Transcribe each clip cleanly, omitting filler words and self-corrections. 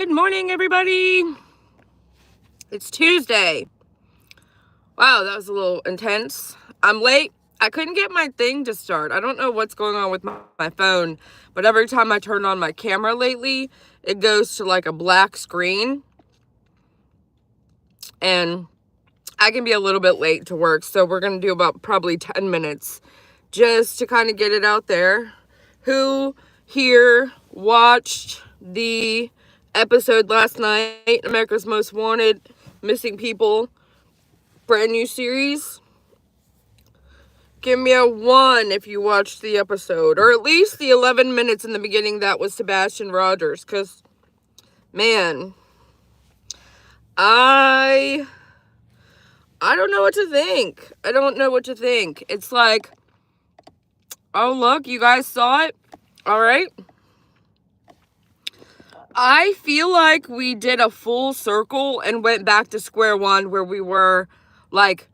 Good morning, everybody. It's Tuesday. Wow, that was a little intense. I'm late. I couldn't get my thing to start. I don't know what's going on with my phone, but every time I turn on my camera lately, it goes to like a black screen, and I can be a little bit late to work, so we're going to do about probably 10 minutes just to kind of get it out there. Who here watched the episode last night, America's Most Wanted, Missing People, brand new series? Give me a 1 if you watched the episode, or at least the 11 minutes in the beginning that was Sebastian Rogers, because, man, I don't know what to think. I don't know what to think. It's like, oh, look, you guys saw it? All right. I feel like we did a full circle and went back to square one where we were, like,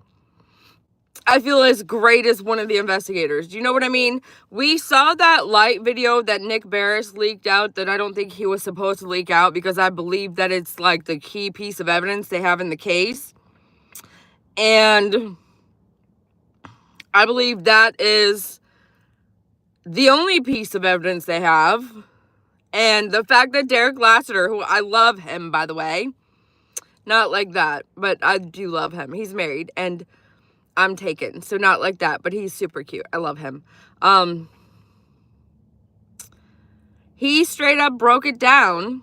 I feel as great as one of the investigators. Do you know what I mean? We saw that light video that Nick Barris leaked out that I don't think he was supposed to leak out, because I believe that it's like the key piece of evidence they have in the case. And I believe that is the only piece of evidence they have. And the fact that Derek Lasseter, who I love him, by the way, not like that, but I do love him. He's married and I'm taken, so not like that, but he's super cute. I love him. He straight up broke it down.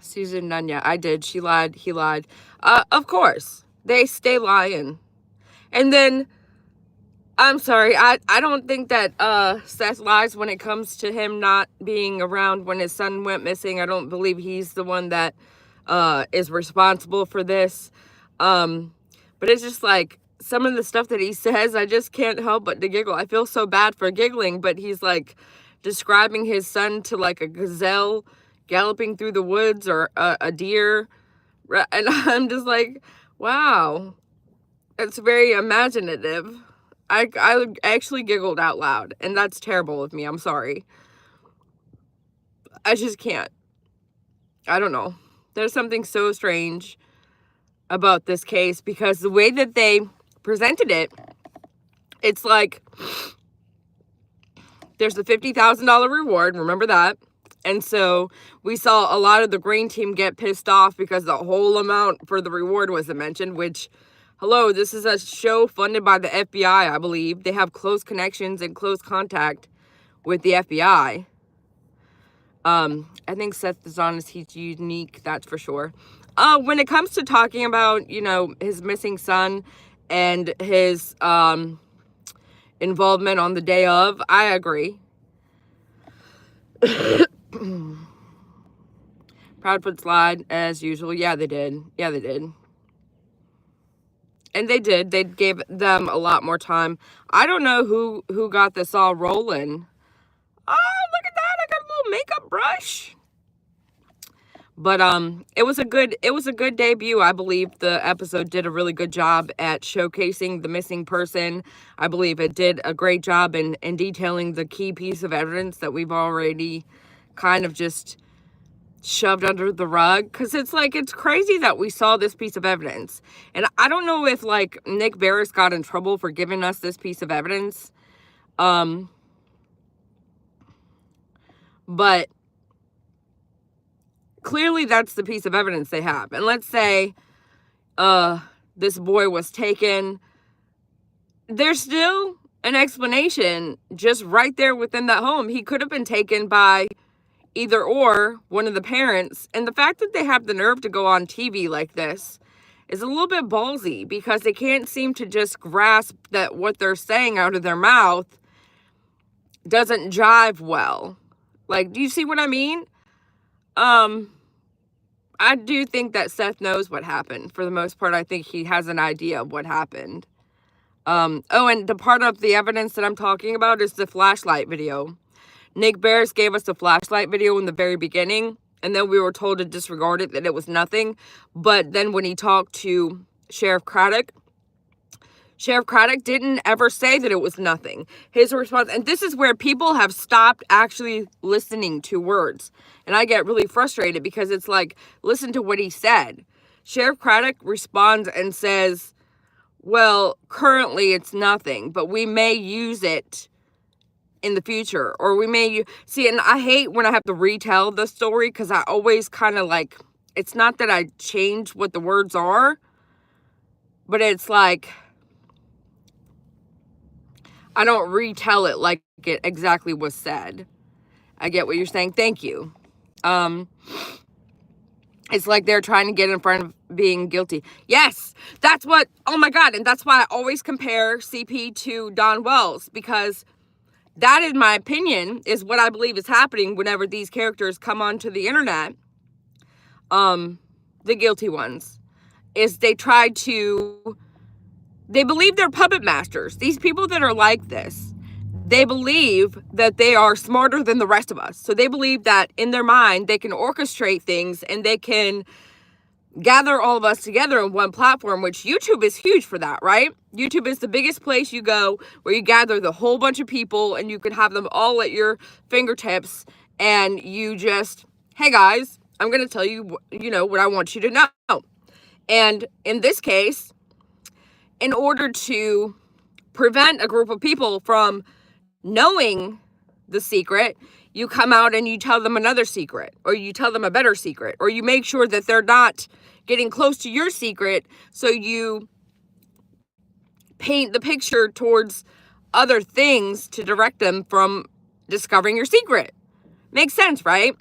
Susan Nunya, I did. She lied. He lied. Of course, they stay lying. And then, I'm sorry, I don't think that Seth lies when it comes to him not being around when his son went missing. I don't believe he's the one that is responsible for this. But it's just like, some of the stuff that he says, I just can't help but to giggle. I feel so bad for giggling, but he's like describing his son to like a gazelle galloping through the woods, or a deer. And I'm just like, wow, it's very imaginative. I actually giggled out loud, and that's terrible of me. I'm sorry. I just can't. I don't know. There's something so strange about this case, because the way that they presented it, it's like there's the $50,000 reward. Remember that? And so we saw a lot of the green team get pissed off because the whole amount for the reward wasn't mentioned, which, hello, this is a show funded by the FBI, I believe. They have close connections and close contact with the FBI. I think Seth is honest. He's unique, that's for sure. When it comes to talking about, you know, his missing son and his involvement on the day of, I agree. Proudfoot lied as usual. Yeah, they did. Yeah, they did. And they did. They gave them a lot more time. I don't know who got this all rolling. Oh, look at that. I got a little makeup brush. But it was a good debut. I believe the episode did a really good job at showcasing the missing person. I believe it did a great job in detailing the key piece of evidence that we've already kind of just shoved under the rug, because it's like, it's crazy that we saw this piece of evidence, and I don't know if like Nick Barris got in trouble for giving us this piece of evidence, but clearly that's the piece of evidence they have. And let's say this boy was taken, there's still an explanation just right there within that home. He could have been taken by either or one of the parents. And the fact that they have the nerve to go on TV like this is a little bit ballsy, because they can't seem to just grasp that what they're saying out of their mouth doesn't jive well. Like, do you see what I mean? I do think that Seth knows what happened. For the most part, I think he has an idea of what happened. Oh, and the part of the evidence that I'm talking about is the flashlight video. Nick Barris gave us the flashlight video in the very beginning, and then we were told to disregard it, that it was nothing. But then when he talked to Sheriff Craddock, Sheriff Craddock didn't ever say that it was nothing. His response, and this is where people have stopped actually listening to words. And I get really frustrated because it's like, listen to what he said. Sheriff Craddock responds and says, well, currently it's nothing, but we may use it in the future, or we may see. And I hate when I have to retell the story, because I always kind of like, it's not that I change what the words are, but it's like, I don't retell it like it exactly was said. I get what you're saying. Thank you. It's like they're trying to get in front of being guilty. Yes, that's what, oh my God. And that's why I always compare CP to Don Wells, because that, in my opinion, is what I believe is happening whenever these characters come onto the internet. The guilty ones, is they believe they're puppet masters. These people that are like this, they believe that they are smarter than the rest of us. So they believe that in their mind, they can orchestrate things and they can gather all of us together on one platform, which YouTube is huge for that, right? YouTube is the biggest place you go where you gather the whole bunch of people and you can have them all at your fingertips, and you just, hey guys, I'm going to tell you, what I want you to know. And in this case, in order to prevent a group of people from knowing the secret, you come out and you tell them another secret, or you tell them a better secret, or you make sure that they're not getting close to your secret, so you paint the picture towards other things to direct them from discovering your secret. Makes sense, right?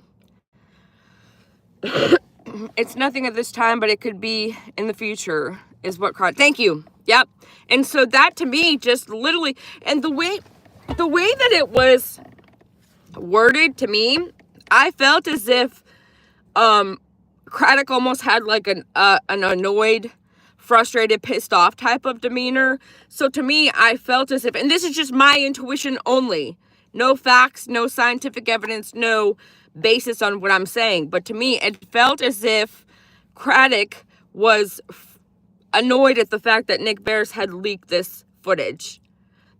It's nothing at this time, but it could be in the future, is what thank you. Yep. And so that, to me, just literally, and the way that it was worded to me, I felt as if Craddock almost had like an annoyed, frustrated, pissed off type of demeanor. So to me, I felt as if, and this is just my intuition only, no facts, no scientific evidence, no basis on what I'm saying, but to me, it felt as if Craddock was annoyed at the fact that Nick Bears had leaked this footage.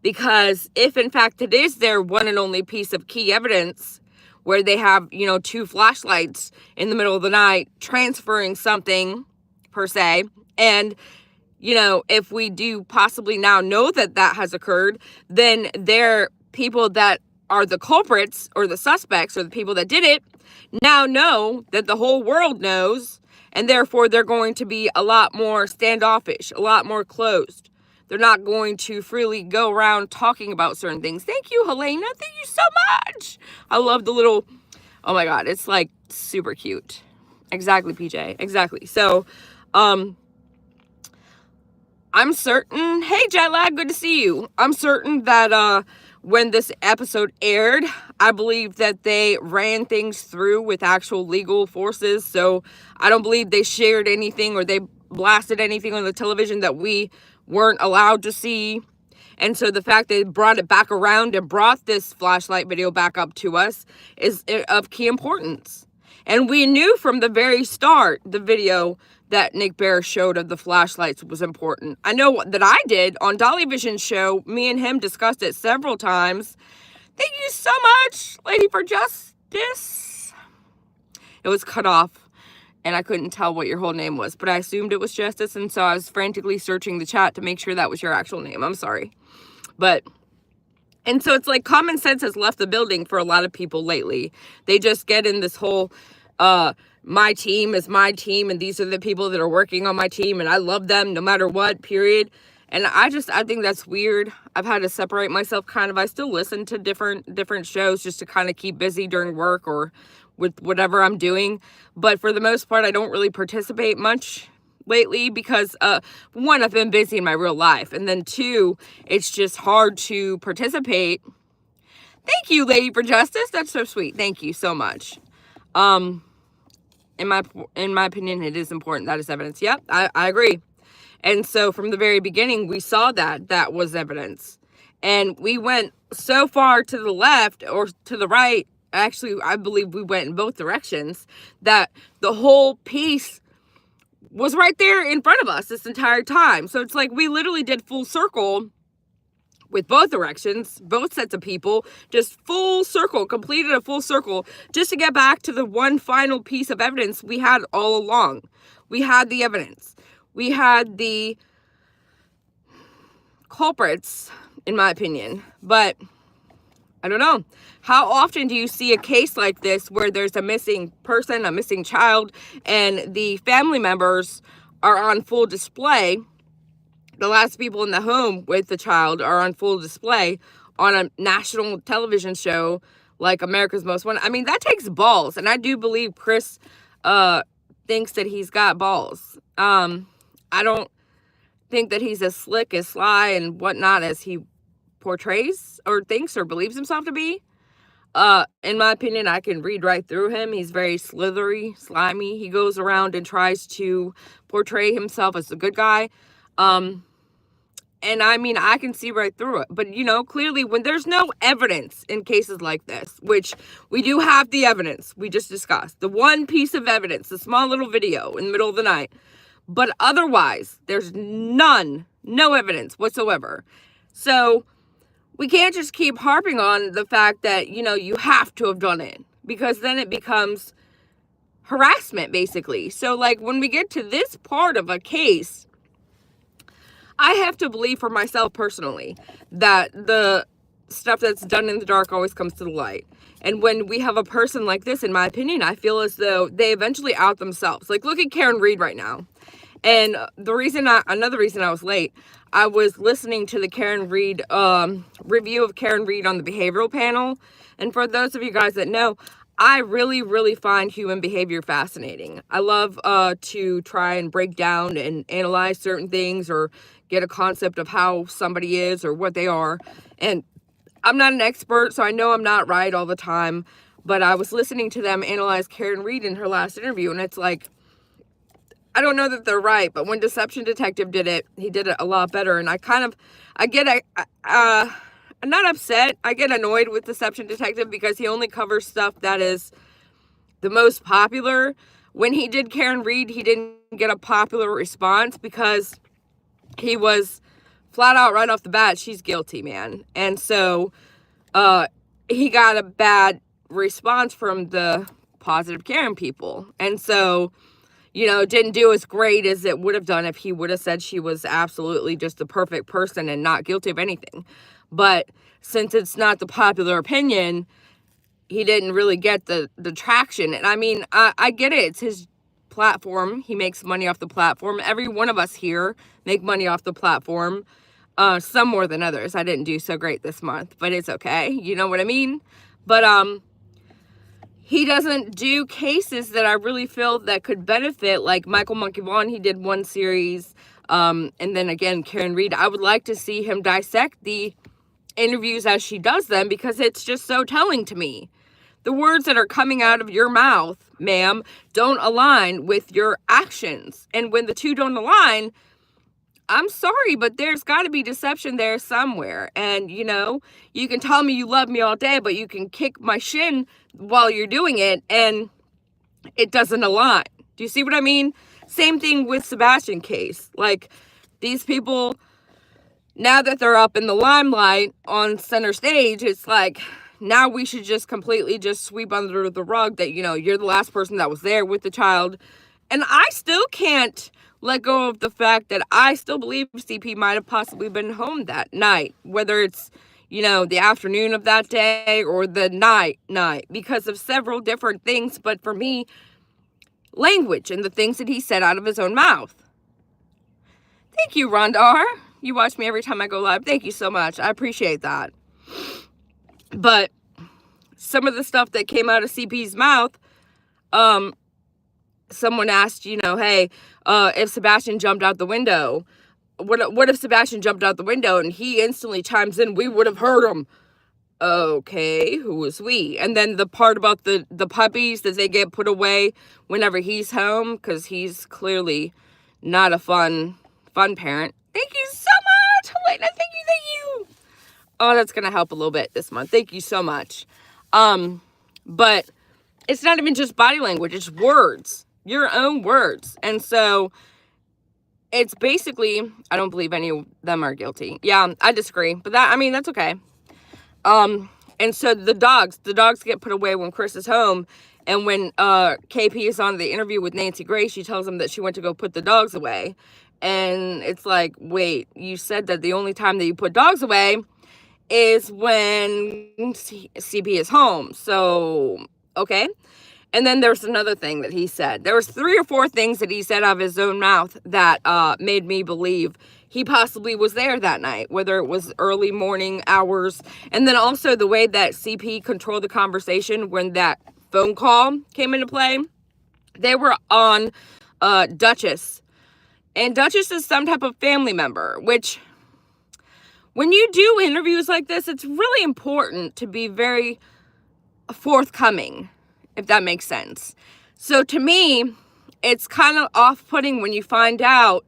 Because if in fact it is their one and only piece of key evidence, where they have, two flashlights in the middle of the night transferring something per se, and if we do possibly now know that that has occurred, then they're people that are the culprits, or the suspects, or the people that did it, now know that the whole world knows, and therefore they're going to be a lot more standoffish, a lot more closed. They're not going to freely go around talking about certain things. Thank you, Helena. Thank you so much. I love the little, oh my God, it's like super cute. Exactly, PJ. Exactly. So, I'm certain, hey Jetlag, good to see you. I'm certain that when this episode aired, I believe that they ran things through with actual legal forces. So I don't believe they shared anything or they blasted anything on the television that we weren't allowed to see. And so the fact they brought it back around and brought this flashlight video back up to us is of key importance. And we knew from the very start, the video that Nick Bear showed of the flashlights was important. I know that I did on Dolly Vision's show. Me and him discussed it several times. Thank you so much, Lady for Justice. It was cut off, and I couldn't tell what your whole name was, but I assumed it was Justice, and so I was frantically searching the chat to make sure that was your actual name. I'm sorry. And so it's like common sense has left the building for a lot of people lately. They just get in this whole, my team is my team, and these are the people that are working on my team, and I love them no matter what, period. And I think that's weird. I've had to separate myself kind of. I still listen to different shows just to kind of keep busy during work or with whatever I'm doing. But for the most part, I don't really participate much lately because, one, I've been busy in my real life. And then two, it's just hard to participate. Thank you, Lady for Justice. That's so sweet. Thank you so much. In my opinion, it is important. That is evidence. Yep, I agree. And so from the very beginning, we saw that was evidence. And we went so far to the left or to the right. Actually, I believe we went in both directions, that the whole piece was right there in front of us this entire time. So it's like we literally did full circle with both directions, both sets of people, just full circle, completed a full circle, just to get back to the one final piece of evidence we had all along. We had the evidence. We had the culprits, in my opinion. But I don't know. How often do you see a case like this where there's a missing person, a missing child, and the family members are on full display? The last people in the home with the child are on full display on a national television show like America's Most Wanted. I mean, that takes balls. And I do believe Chris thinks that he's got balls. I don't think that he's as slick, as sly, and whatnot as he portrays or thinks or believes himself to be. In my opinion, I can read right through him. He's very slithery, slimy. He goes around and tries to portray himself as a good guy. And I mean, I can see right through it. But, you know, clearly when there's no evidence in cases like this, which we do have the evidence we just discussed, the one piece of evidence, the small little video in the middle of the night, but otherwise there's no evidence whatsoever. So we can't just keep harping on the fact that, you know, you have to have done it, because then it becomes harassment, basically. So, like, when we get to this part of a case, I have to believe for myself personally that the stuff that's done in the dark always comes to the light. And when we have a person like this, in my opinion, I feel as though they eventually out themselves. Like, look at Karen Reed right now. And another reason I was late, I was listening to the Karen Reed review of Karen Reed on the behavioral panel. And for those of you guys that know, I really, really find human behavior fascinating. I love to try and break down and analyze certain things or get a concept of how somebody is or what they are. And I'm not an expert, so I know I'm not right all the time. But I was listening to them analyze Karen Reed in her last interview, and it's like, I don't know that they're right, but when Deception Detective did it, he did it a lot better. And I'm not upset. I get annoyed with Deception Detective because he only covers stuff that is the most popular. When he did Karen Reed, he didn't get a popular response because he was flat out right off the bat, she's guilty, man. And so he got a bad response from the positive Karen people. And so, you know, it didn't do as great as it would have done if he would have said she was absolutely just the perfect person and not guilty of anything. But since it's not the popular opinion, he didn't really get the traction. And I mean, I get it. It's his platform. He makes money off the platform. Every one of us here make money off the platform. Some more than others. I didn't do so great this month, but it's okay. You know what I mean? But he doesn't do cases that I really feel that could benefit, like Michael Monkey Vaughn. He did one series. And then again, Karen Reed. I would like to see him dissect the interviews as she does them, because it's just so telling to me. The words that are coming out of your mouth, ma'am, don't align with your actions. And when the two don't align, I'm sorry, but there's got to be deception there somewhere. And, you know, you can tell me you love me all day, but you can kick my shin while you're doing it, and it doesn't align. Do you see what I mean? Same thing with Sebastian case. Like, these people, now that they're up in the limelight on center stage, it's like, now we should just completely just sweep under the rug that, you know, you're the last person that was there with the child. And I still can't let go of the fact that I still believe CP might have possibly been home that night, whether it's, you know, the afternoon of that day or the night, because of several different things. But for me, language and the things that he said out of his own mouth. Thank you, Rondar. You watch me every time I go live. Thank you so much. I appreciate that. But some of the stuff that came out of CP's mouth, someone asked, you know, hey, if Sebastian jumped out the window, what if Sebastian jumped out the window? And he instantly chimes in, we would have heard him. Okay, who was we? And then the part about the puppies that they get put away whenever he's home, because he's clearly not a fun parent. Thank you so much, Helena. Thank you. Oh, that's gonna help a little bit this month. Thank you so much. But it's not even just body language, it's words. Your own words. And so it's basically, I don't believe any of them are guilty. Yeah, I disagree. But that's okay. And so the dogs get put away when Chris is home. And when KP is on the interview with Nancy Grace, she tells him that she went to go put the dogs away. And it's like, wait, you said that the only time that you put dogs away is when CP is home. So, okay. And then there's another thing that he said. There was 3 or 4 things that he said out of his own mouth that made me believe he possibly was there that night, whether it was early morning hours. And then also the way that CP controlled the conversation when that phone call came into play. They were on Duchess. And Duchess is some type of family member, which when you do interviews like this, it's really important to be very forthcoming, if that makes sense. So to me, it's kind of off-putting when you find out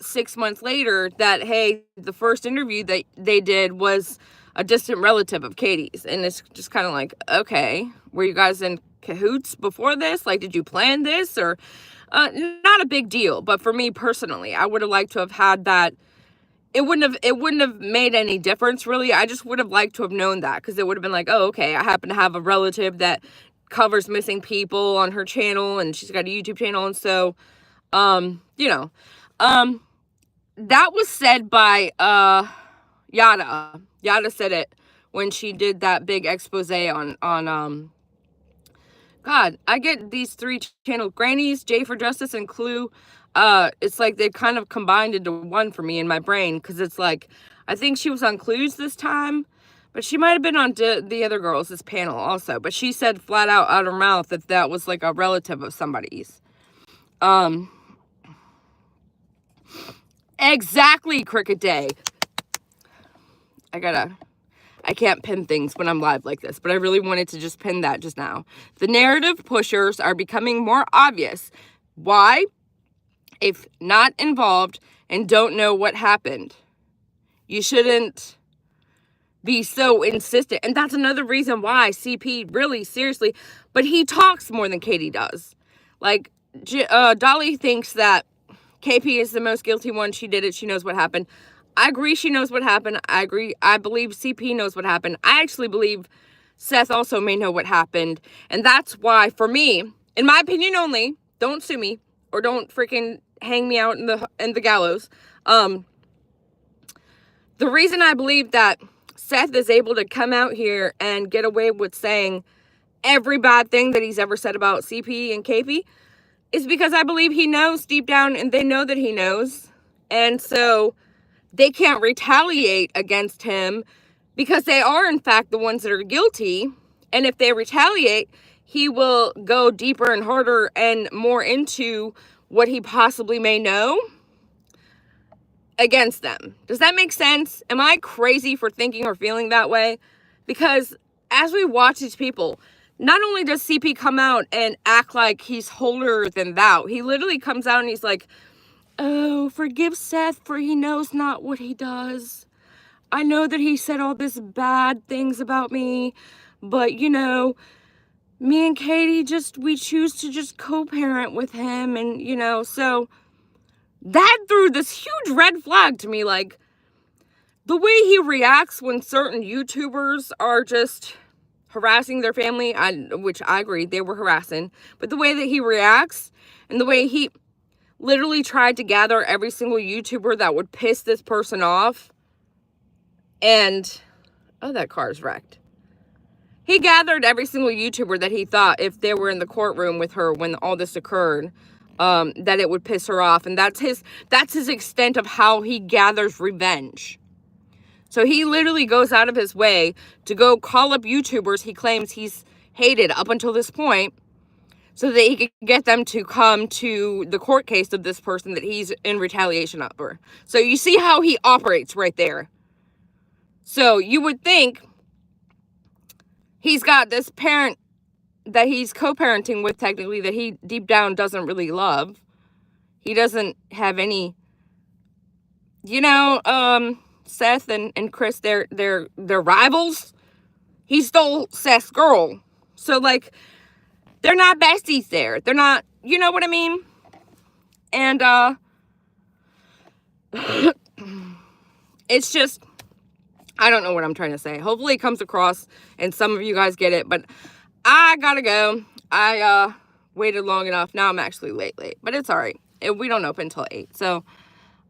6 months later that, hey, the first interview that they did was a distant relative of Katie's. And it's just kind of like, okay, were you guys in cahoots before this? Like, did you plan this? Or not a big deal. But for me personally, I would have liked to have had that. It wouldn't have made any difference, really. I just would have liked to have known that, because it would have been like, oh, okay, I happen to have a relative that covers missing people on her channel, and she's got a YouTube channel, and so, that was said by Yada. Yada said it when she did that big expose on God, I get these 3 channels, Granny's, J for Justice, and Clue. It's like they kind of combined into one for me in my brain, because it's like, I think she was on Clues this time, but she might have been on the other girls, this panel also. But she said flat out her mouth that that was like a relative of somebody's. Exactly, Cricket Day. I can't pin things when I'm live like this, but I really wanted to just pin that just now. The narrative pushers are becoming more obvious. Why? If not involved and don't know what happened, you shouldn't be so insistent. And that's another reason why CP really seriously, but he talks more than Katie does. Like, Dolly thinks that KP is the most guilty one. She did it. She knows what happened. I agree she knows what happened. I agree. I believe CP knows what happened. I actually believe Seth also may know what happened. And that's why, for me, in my opinion only, don't sue me or don't freaking hang me out in the gallows. The reason I believe that Seth is able to come out here and get away with saying every bad thing that he's ever said about CP and KP is because I believe he knows deep down, and they know that he knows. And so they can't retaliate against him because they are, in fact, the ones that are guilty. And if they retaliate, he will go deeper and harder and more into what he possibly may know against them. Does that make sense? Am I crazy for thinking or feeling that way? Because as we watch these people, not only does CP come out and act like he's holier than thou, he literally comes out and he's like, oh, forgive Seth, for he knows not what he does. I know that he said all this bad things about me, but me and Katie we choose to just co-parent with him. And, so that threw this huge red flag to me. Like, the way he reacts when certain YouTubers are just harassing their family, which I agree, they were harassing, but the way that he reacts and the way he literally tried to gather every single YouTuber that would piss this person off. And, oh, that car's wrecked. He gathered every single YouTuber that he thought, if they were in the courtroom with her when all this occurred, that it would piss her off. And that's his extent of how he gathers revenge. So he literally goes out of his way to go call up YouTubers he claims he's hated up until this point, so that he could get them to come to the court case of this person that he's in retaliation over. So you see how he operates right there. So you would think he's got this parent that he's co-parenting with, technically, that he deep down doesn't really love. He doesn't have any, Seth and Chris, they're rivals. He stole Seth's girl. So, like, they're not besties there. They're not, you know what I mean? And it's just, I don't know what I'm trying to say. Hopefully it comes across and some of you guys get it, but I gotta go. I waited long enough. Now I'm actually late, but it's all right. We don't open until 8. So,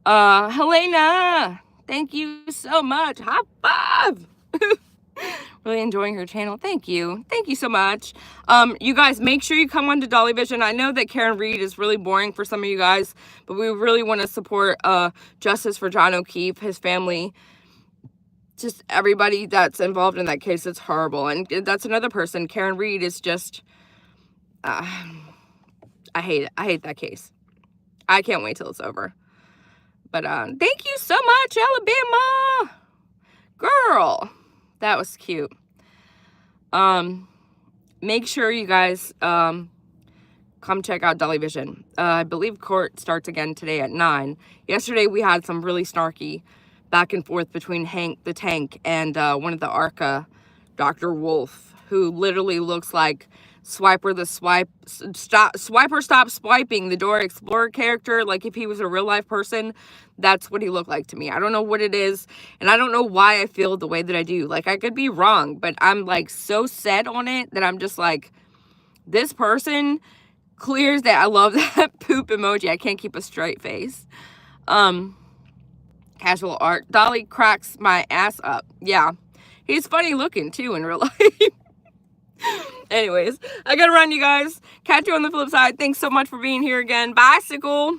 Helena, thank you so much. High five. Really enjoying her channel. Thank you. Thank you so much. You guys, make sure you come on to Dolly Vision. I know that Karen Reed is really boring for some of you guys, but we really want to support justice for John O'Keefe, his family, just everybody that's involved in that case. It's horrible. And that's another person. Karen Reed is just, I hate it. I hate that case. I can't wait till it's over. But thank you so much, Alabama. Girl, that was cute. Make sure you guys come check out Dolly Vision. I believe court starts again today at 9. Yesterday we had some really snarky back and forth between Hank the Tank and one of the ARCA, Dr. Wolf, who literally looks like Swiper Stop Swiping, the Dora Explorer character. Like if he was a real life person, that's what he looked like to me. I don't know what it is, and I don't know why I feel the way that I do. Like I could be wrong, but I'm like so set on it that I'm just like, this person clears that. I love that poop emoji. I can't keep a straight face. Casual art. Dolly cracks my ass up. Yeah. He's funny looking too in real life. Anyways, I gotta run, you guys. Catch you on the flip side. Thanks so much for being here again. Bicycle.